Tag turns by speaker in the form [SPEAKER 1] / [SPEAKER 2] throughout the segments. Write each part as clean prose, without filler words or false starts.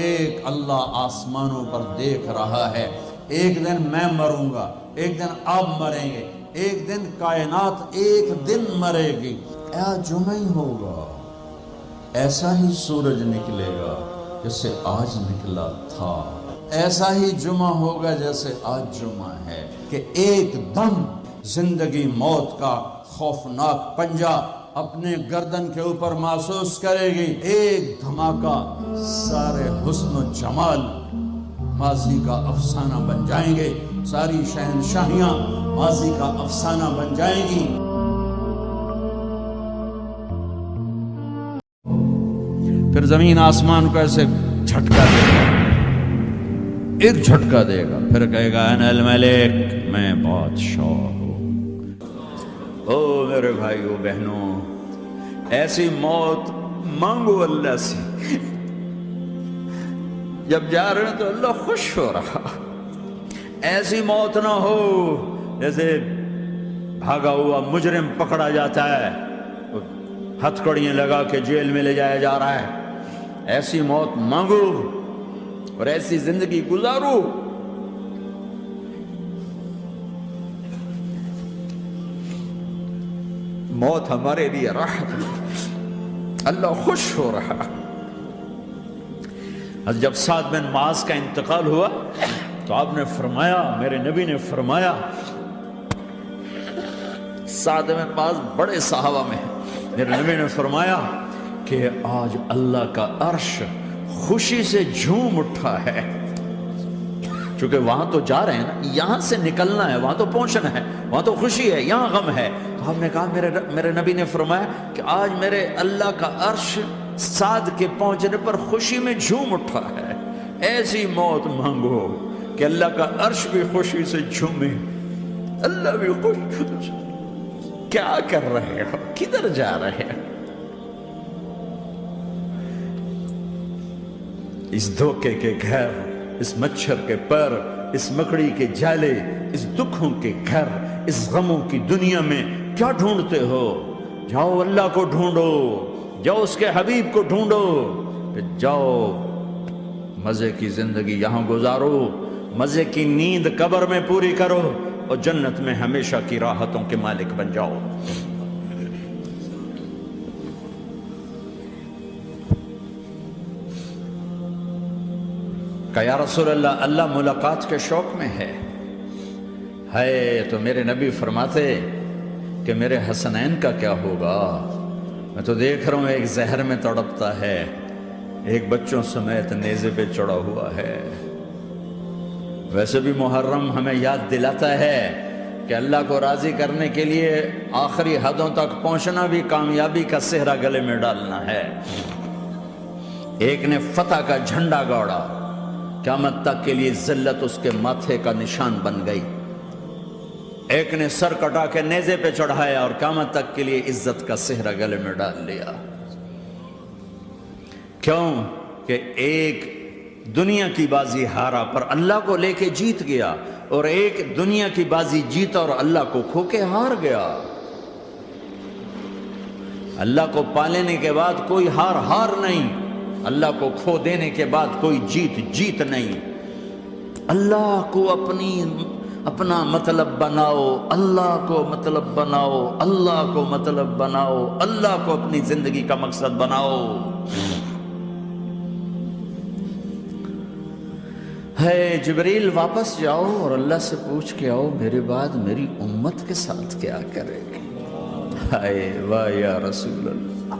[SPEAKER 1] ایک اللہ آسمانوں پر دیکھ رہا ہے، ایک دن میں مروں گا، ایک دن آپ مریں گے، ایک دن کائنات ایک دن مرے گی، جمعہ ہی ہوگا، ایسا ہی سورج نکلے گا جیسے آج نکلا تھا، ایسا ہی جمعہ ہوگا جیسے آج جمعہ ہے، کہ ایک دم زندگی موت کا خوفناک پنجہ اپنے گردن کے اوپر محسوس کرے گی، ایک دھماکہ، سارے حسن و جمال ماضی کا افسانہ بن جائیں گے، ساری شہنشاہیاں ماضی کا افسانہ بن جائیں گی۔ پھر زمین آسمان کو ایسے جھٹکا دے گا، ایک جھٹکا دے گا، پھر کہے گا انا الملک، میں بادشاہ ہوں۔ او میرے بھائیو بہنوں، ایسی موت مانگو اللہ سے، جب جا رہے ہیں تو اللہ خوش ہو رہا، ایسی موت نہ ہو جیسے بھاگا ہوا مجرم پکڑا جاتا ہے، ہتھکڑیاں لگا کے جیل میں لے جایا جا رہا ہے، ایسی موت مانگو اور ایسی زندگی گزارو۔ موت ہمارے لیے راحت ہے، اللہ خوش ہو رہا۔ جب سعد بن معاذ کا انتقال ہوا تو آپ نے فرمایا، میرے نبی نے فرمایا، سعد بن معاذ بڑے صحابہ میں ہیں، میرے نبی نے فرمایا کہ آج اللہ کا عرش خوشی سے جھوم اٹھا ہے، چونکہ وہاں تو جا رہے ہیں نا، یہاں سے نکلنا ہے، وہاں تو پہنچنا ہے، وہاں تو خوشی ہے، یہاں غم ہے۔ تو آپ نے کہا، میرے نبی نے فرمایا کہ آج میرے اللہ کا عرش سعد کے پہنچنے پر خوشی میں جھوم اٹھا ہے۔ ایسی موت مانگو کہ اللہ کا عرش بھی خوشی سے جھومے، اللہ بھی خوش۔ کیا کر رہے ہو؟ کدھر جا رہے ہو؟ اس دھوکے کے گھر، اس مچھر کے پر، اس مکڑی کے جالے، اس دکھوں کے گھر، اس غموں کی دنیا میں کیا ڈھونڈتے ہو؟ جاؤ اللہ کو ڈھونڈو، جاؤ اس کے حبیب کو ڈھونڈو، پھر جاؤ مزے کی زندگی یہاں گزارو، مزے کی نیند قبر میں پوری کرو، اور جنت میں ہمیشہ کی راحتوں کے مالک بن جاؤ۔ کہ یا رسول اللہ، اللہ ملاقات کے شوق میں ہے۔ تو میرے نبی فرماتے کہ میرے حسنین کا کیا ہوگا؟ میں تو دیکھ رہا ہوں ایک زہر میں تڑپتا ہے، ایک بچوں سمیت نیزے پہ چڑھا ہوا ہے۔ ویسے بھی محرم ہمیں یاد دلاتا ہے کہ اللہ کو راضی کرنے کے لیے آخری حدوں تک پہنچنا بھی کامیابی کا صحرا گلے میں ڈالنا ہے۔ ایک نے فتح کا جھنڈا گاڑا، قیامت تک کے لیے ذلت اس کے ماتھے کا نشان بن گئی۔ ایک نے سر کٹا کے نیزے پہ چڑھایا اور قیامت تک کے لیے عزت کا صحرا گلے میں ڈال لیا۔ کیوں؟ کہ ایک دنیا کی بازی ہارا پر اللہ کو لے کے جیت گیا، اور ایک دنیا کی بازی جیتا اور اللہ کو کھو کے ہار گیا۔ اللہ کو پا لینے کے بعد کوئی ہار نہیں، اللہ کو کھو دینے کے بعد کوئی جیت نہیں۔ اللہ کو اپنا مطلب بناؤ، اللہ کو مطلب بناؤ، اللہ کو مطلب بناؤ، اللہ کو اپنی زندگی کا مقصد بناؤ۔ جبریل واپس جاؤ اور اللہ سے پوچھ کے آؤ، میرے بعد میری امت کے ساتھ کیا کرے گی؟ واہ یا رسول اللہ۔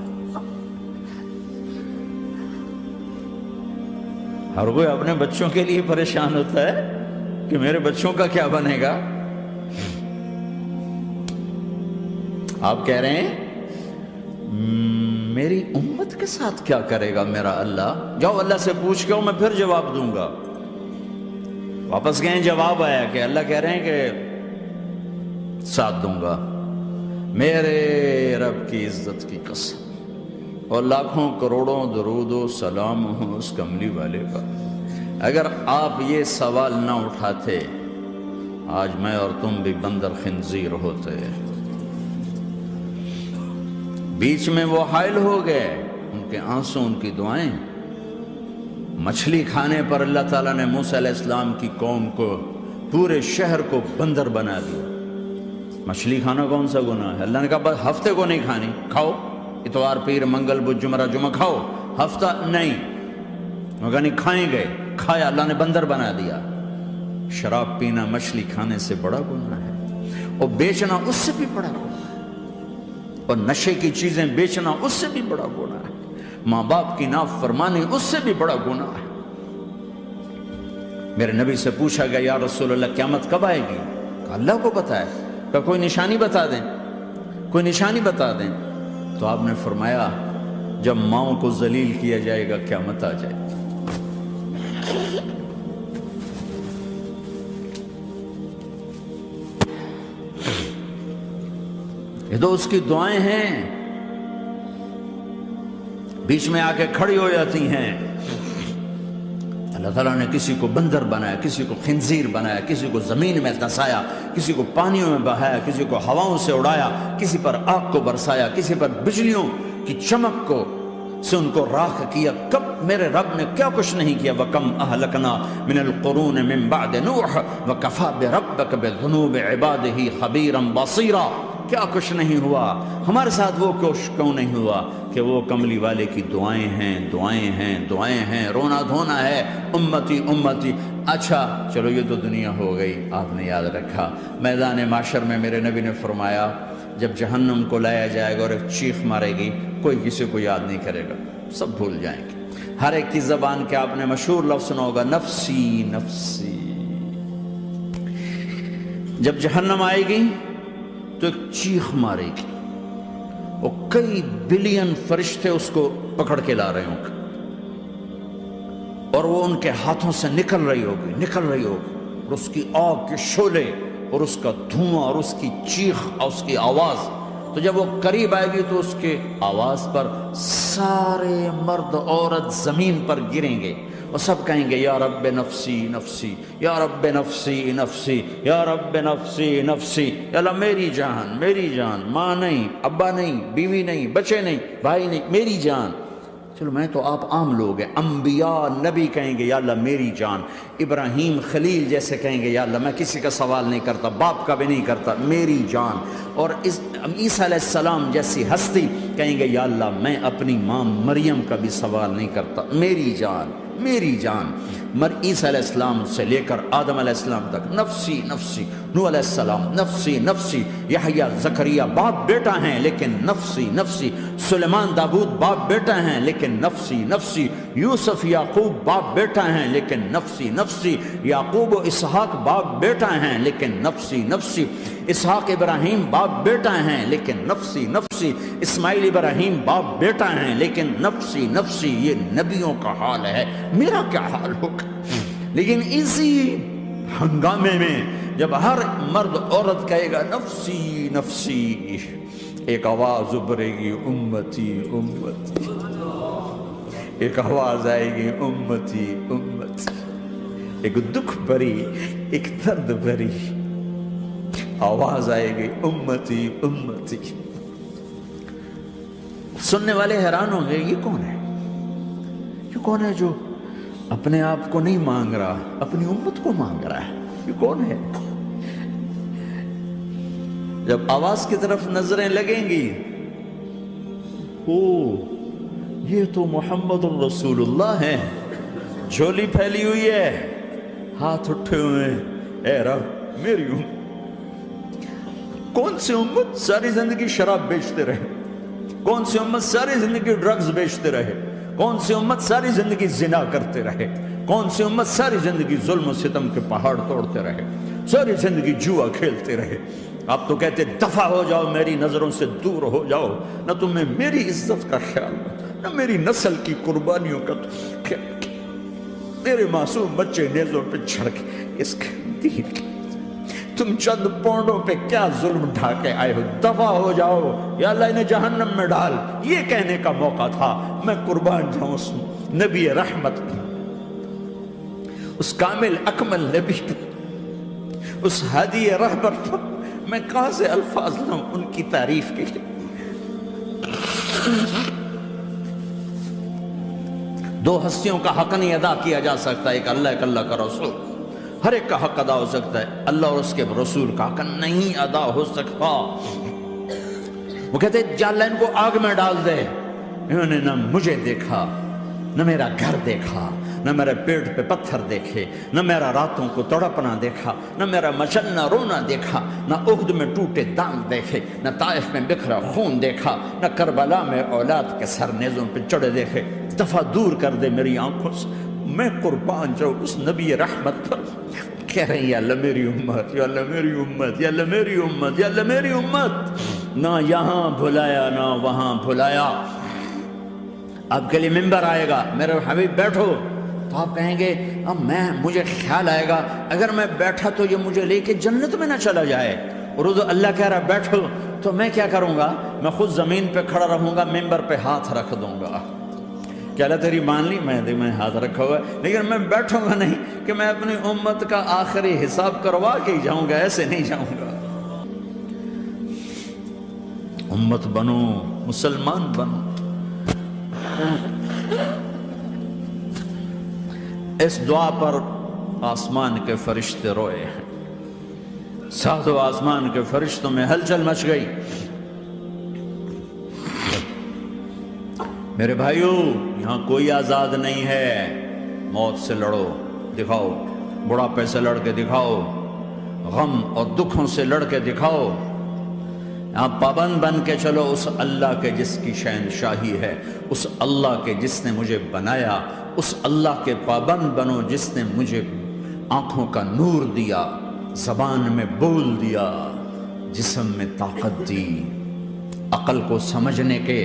[SPEAKER 1] ہر کوئی اپنے بچوں کے لیے پریشان ہوتا ہے کہ میرے بچوں کا کیا بنے گا۔ آپ کہہ رہے ہیں میری امت کے ساتھ کیا کرے گا میرا اللہ؟ جاؤ اللہ سے پوچھ کے میں پھر جواب دوں گا۔ واپس گئے، جواب آیا کہ اللہ کہہ رہے ہیں کہ ساتھ دوں گا، میرے رب کی عزت کی قسم، اور لاکھوں کروڑوں درود و سلام ہوں اس کملی والے پر۔ اگر آپ یہ سوال نہ اٹھاتے، آج میں اور تم بھی بندر خنزیر ہوتے۔ بیچ میں وہ حائل ہو گئے، ان کے آنسو، ان کی دعائیں مچھلی کھانے پر اللہ تعالیٰ نے موسیٰ علیہ السلام کی قوم کو، پورے شہر کو بندر بنا دیا۔ مچھلی کھانا کون سا گناہ ہے؟ اللہ نے کہا بس ہفتے کو نہیں کھانی، کھاؤ، اتوار پیر منگل بدھ جمعہ جمعہ کھاؤ، ہفتہ نہیں۔ مگر نہیں کھائیں گے، کھایا، اللہ نے بندر بنا دیا۔ شراب پینا مچھلی کھانے سے بڑا گناہ ہے، اور بیچنا اس سے بھی بڑا گناہ ہے، اور نشے کی چیزیں بیچنا اس سے بھی بڑا گناہ ہے، ماں باپ کی نافرمانی اس سے بھی بڑا گناہ ہے۔ میرے نبی سے پوچھا گیا یا رسول اللہ قیامت کب آئے گی؟ کہا اللہ کو پتہ ہے۔ کہا کوئی نشانی بتا دیں، کوئی نشانی بتا دیں۔ تو آپ نے فرمایا جب ماؤں کو ذلیل کیا جائے گا قیامت آ جائے گی۔ یہ تو اس کی دعائیں ہیں، بیچ میں آ کے کھڑی ہو جاتی ہیں۔ اللہ تعالیٰ نے کسی کو بندر بنایا، کسی کو خنزیر بنایا، کسی کو زمین میں دھسایا، کسی کو پانیوں میں بہایا، کسی کو ہواؤں سے اڑایا، کسی پر آگ کو برسایا، کسی پر بجلیوں کی چمک کو سے ان کو راکھ کیا۔ کب میرے رب نے کیا کچھ نہیں کیا۔ وَكَمْ أَهْلَكْنَا مِنَ الْقُرُونِ مِن بَعْدِ نُوحٍ وَكَفَىٰ بِرَبِّكَ بِذُنُوبِ عِبَادِهِ خَبِيرًا بَصِيرًا۔ کیا کچھ نہیں ہوا ہمارے ساتھ، وہ کچھ کیوں نہیں ہوا کہ وہ کملی والے کی دعائیں ہیں، دعائیں ہیں، دعائیں ہیں، رونا دھونا ہے، امتی امتی۔ اچھا چلو یہ تو دنیا ہو گئی، آپ نے یاد رکھا میدان معاشر میں میرے نبی نے فرمایا جب جہنم کو لایا جائے گا اور ایک چیخ مارے گی، کوئی کسی کو یاد نہیں کرے گا، سب بھول جائیں گے۔ ہر ایک کی زبان کے آپ نے مشہور لفظ سنا ہوگا نفسی نفسی۔ جب جہنم آئے گی تو ایک چیخ مارے گی، اور کئی بلین فرشتے اس کو پکڑ کے لا رہے ہوں گے، اور وہ ان کے ہاتھوں سے نکل رہی ہوگی، اور اس کی آگ کے شعلے اور اس کا دھواں اور اس کی چیخ اور اس کی آواز۔ تو جب وہ قریب آئے گی تو اس کے آواز پر سارے مرد عورت زمین پر گریں گے، اور سب کہیں گے یا رب نفسی نفسی، یا رب نفسی نفسی، یا رب نفسی نفسی۔ یا اللہ میری جان، میری جان، ماں نہیں، ابا نہیں، بیوی نہیں، بچے نہیں، بھائی نہیں، میری جان۔ چلو میں تو آپ عام لوگ ہیں، انبیاء نبی کہیں گے یا اللہ میری جان، ابراہیم خلیل جیسے کہیں گے یا اللہ میں کسی کا سوال نہیں کرتا، باپ کا بھی نہیں کرتا، میری جان۔ اور عیسیٰ علیہ السلام جیسی ہستی کہیں گے یا اللہ میں اپنی ماں مریم کا بھی سوال نہیں کرتا، میری جان، میری جان۔ عیسیٰ علیہ السلام سے لے کر آدم علیہ السلام تک نفسی نفسی، نوح علیہ السلام نفسی نفسی، یحییٰ زکریا باپ بیٹا ہیں لیکن نفسی نفسی، سلیمان داؤد باپ بیٹا ہیں لیکن نفسی نفسی، یوسف یعقوب باپ بیٹا ہیں لیکن نفسی نفسی، یعقوب و اسحاق باپ بیٹا ہیں لیکن نفسی نفسی، اسحاق ابراہیم باپ بیٹا ہیں لیکن نفسی نفسی، اسماعیل ابراہیم باپ بیٹا ہیں لیکن نفسی نفسی۔ یہ نبیوں کا حال ہے، میرا کیا حال ہوگا؟ لیکن اسی ہنگامے میں جب ہر مرد عورت کہے گا نفسی نفسی، ایک آواز ابھرے گی امتی امتی، ایک آواز آئے گی امتی امتی، ایک دکھ بھری، ایک درد بھری آواز آئے گی امتی امتی۔ سننے والے حیران ہوں گے یہ کون ہے، یہ کون ہے جو اپنے آپ کو نہیں مانگ رہا، اپنی امت کو مانگ رہا ہے، یہ کون ہے؟ جب آواز کی طرف نظریں لگیں گی، او یہ تو محمد الرسول اللہ ہے، جھولی پھیلی ہوئی ہے، ہاتھ اٹھے ہوئے ہیں، اے رب میری امت۔ کون سی امت ساری زندگی شراب بیچتے رہے، کون سی امت ساری زندگی ڈرگز بیچتے رہے، کون سی امت ساری زندگی زنا کرتے رہے، کون سی امت ساری زندگی ظلم و ستم کے پہاڑ توڑتے رہے، ساری زندگی جوا کھیلتے رہے۔ آپ تو کہتے دفع ہو جاؤ، میری نظروں سے دور ہو جاؤ، نہ تمہیں میری عزت کا خیال، نہ میری نسل کی قربانیوں کا خیال، میرے معصوم بچے نیزوں پہ چڑھ کے اس کے دین کی تم چند پونڈوں پہ کیا ظلم ڈھا کے آئے ہو، دفع ہو جاؤ، یا اللہ انہیں جہنم میں ڈال۔ یہ کہنے کا موقع تھا، میں قربان جاؤں اس نبی رحمت کی، اس کامل اکمل نبی پر، اس ہادی رہبر پر میں کہاں سے الفاظ لوں ان کی تعریف کے لیے۔ دو ہستیوں کا حق نہیں ادا کیا جا سکتا، ایک اللہ ایک اللہ کا رسول، ہر ایک کا حق ادا ہو سکتا ہے، اللہ اور اس کے رسول کا حق نہیں ادا ہو سکتا۔ وہ کہتے جا اللہ ان کو آگ میں ڈال دے، انہوں نے نہ مجھے دیکھا، نہ میرا گھر دیکھا، نہ میرے پیٹ پہ پتھر دیکھے، نہ میرا راتوں کو تڑپنا دیکھا، نہ میرا مچلنا رونا دیکھا، نہ احد میں ٹوٹے دانت دیکھے، نہ طائف میں بکھرا خون دیکھا، نہ کربلا میں اولاد کے سر نیزوں پہ چڑھے دیکھے۔ دفعہ دور کر دے میری آنکھوں سے، میں قربان جاؤں اس نبی رحمت پر۔ کہہ رہے ہیں یا اللہ میری امت، یا اللہ میری امت، یا اللہ میری امت، یا اللہ میری امت، نہ یہاں بھلایا نہ وہاں بھلایا۔ آپ کے لیے ممبر آئے گا، میرے حبیب بیٹھو، تو آپ کہیں گے اب مجھے خیال آئے گا اگر میں بیٹھا تو یہ مجھے لے کے جنت میں نہ چلا جائے، اور اللہ کہہ رہا بیٹھو تو میں کیا کروں گا؟ میں خود زمین پہ کھڑا رہوں گا، ممبر پہ ہاتھ رکھ دوں گا۔ کہ اللہ تیری مان لی، میں ہاتھ رکھا ہوا ہے، لیکن میں بیٹھوں گا نہیں کہ میں اپنی امت کا آخری حساب کروا کے ہی جاؤں گا، ایسے نہیں جاؤں گا۔ امت بنو، مسلمان بنو۔ اس دعا پر آسمان کے فرشتے روئے ہیں، ساتوں آسمان کے فرشتوں میں ہلچل مچ گئی۔ میرے بھائیو، یہاں کوئی آزاد نہیں ہے، موت سے لڑو، دکھاؤ، بڑھاپے سے لڑ کے دکھاؤ، غم اور دکھوں سے لڑ کے دکھاؤ، یہاں پابند بن کے چلو اس اللہ کے جس کی شہنشاہی ہے، اس اللہ کے جس نے مجھے بنایا، اس اللہ کے پابند بنو جس نے مجھے آنکھوں کا نور دیا، زبان میں بول دیا، جسم میں طاقت دی، عقل کو سمجھنے کے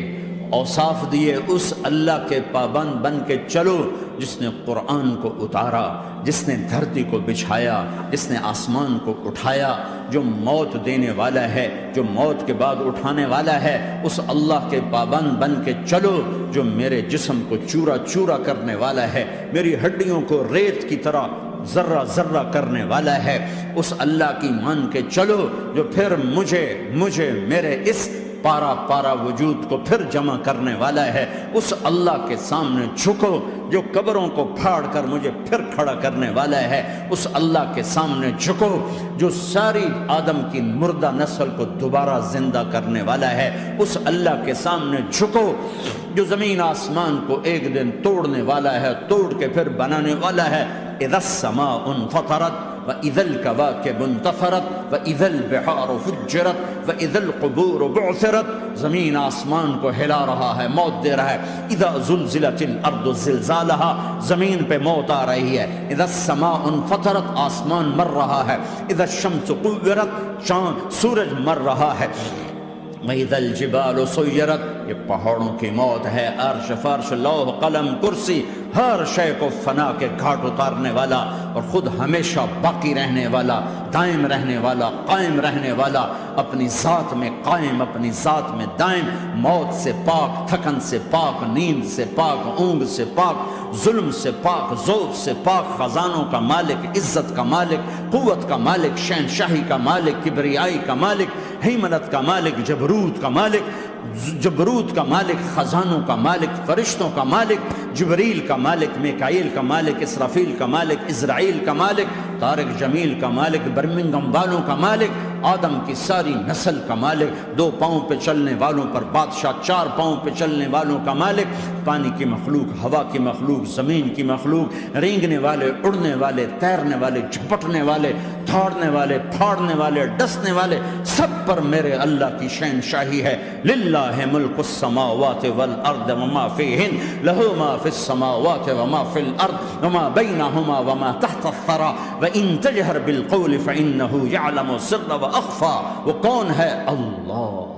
[SPEAKER 1] اوصاف دیے، اس اللہ کے پابند بن کے چلو جس نے قرآن کو اتارا، جس نے دھرتی کو بچھایا، جس نے آسمان کو اٹھایا، جو موت دینے والا ہے، جو موت کے بعد اٹھانے والا ہے، اس اللہ کے پابند بن کے چلو جو میرے جسم کو چورا چورا کرنے والا ہے، میری ہڈیوں کو ریت کی طرح ذرہ ذرہ کرنے والا ہے، اس اللہ کی مان کے چلو جو پھر مجھے میرے اس پارا پارا وجود کو پھر جمع کرنے والا ہے، اس اللہ کے سامنے جھکو جو قبروں کو پھاڑ کر مجھے پھر کھڑا کرنے والا ہے، اس اللہ کے سامنے جھکو جو ساری آدم کی مردہ نسل کو دوبارہ زندہ کرنے والا ہے، اس اللہ کے سامنے جھکو جو زمین آسمان کو ایک دن توڑنے والا ہے، توڑ کے پھر بنانے والا ہے۔ اذا السماء انفطرت وَإِذَا الْكَوَاكِبُ انتَثَرَتْ وَإِذَا الْبِحَارُ فُجِّرَتْ وَإِذَا الْقُبُورُ بُعْثِرَتْ، زمین آسمان کو ہلا رہا ہے، موت دے رہا ہے۔ اِذَا زُلْزِلَتِ الْأَرْضُ زِلْزَالَهَا، زمین پہ موت آ رہی ہے۔ اِذَا السَّمَاءُ انفطرت، آسمان مر رہا ہے۔ اِذَا الشَّمْسُ كُوِّرَتْ، سورج مر رہا ہے۔ وَإِذَا الْجِبَالُ سُيِّرَتْ، یہ پہاڑوں کی موت ہے۔ عرش فرش لوح قلم کرسی، ہر شے کو فنا کے گھاٹ اتارنے والا اور خود ہمیشہ باقی رہنے والا، دائم رہنے والا، قائم رہنے والا، اپنی ذات میں قائم، اپنی ذات میں دائم، موت سے پاک، تھکن سے پاک، نیند سے پاک، اونگ سے پاک، ظلم سے پاک، ذوق سے پاک، خزانوں کا مالک، عزت کا مالک، قوت کا مالک، شہنشاہی کا مالک، کبریائی کا مالک، ہیمنت کا مالک، جبروت کا مالک، خزانوں کا مالک، فرشتوں کا مالک، جبریل کا مالک، میکائیل کا مالک، اسرافیل کا مالک، اسرائیل کا مالک، طارق جمیل کا مالک، برمنگم والوں کا مالک، آدم کی ساری نسل کا مالک، 2 پاؤں پہ چلنے والوں پر بادشاہ، 4 پاؤں پہ چلنے والوں کا مالک، پانی کی مخلوق، ہوا کی مخلوق، زمین کی مخلوق، رینگنے والے، اڑنے والے، تیرنے والے، جھپٹنے والے، دھاڑنے والے، پھاڑنے والے، ڈسنے والے، سب پر میرے اللہ کی شہنشاہی ہے۔ للہ ملک السماوات والارض وما فیہن، لہ ما فی السماوات وما فی الارض وما بینہما وما تحت الثری وان تجہر بالقول فانہ یعلم السر واخفی۔ وہ کون ہے؟ اللہ۔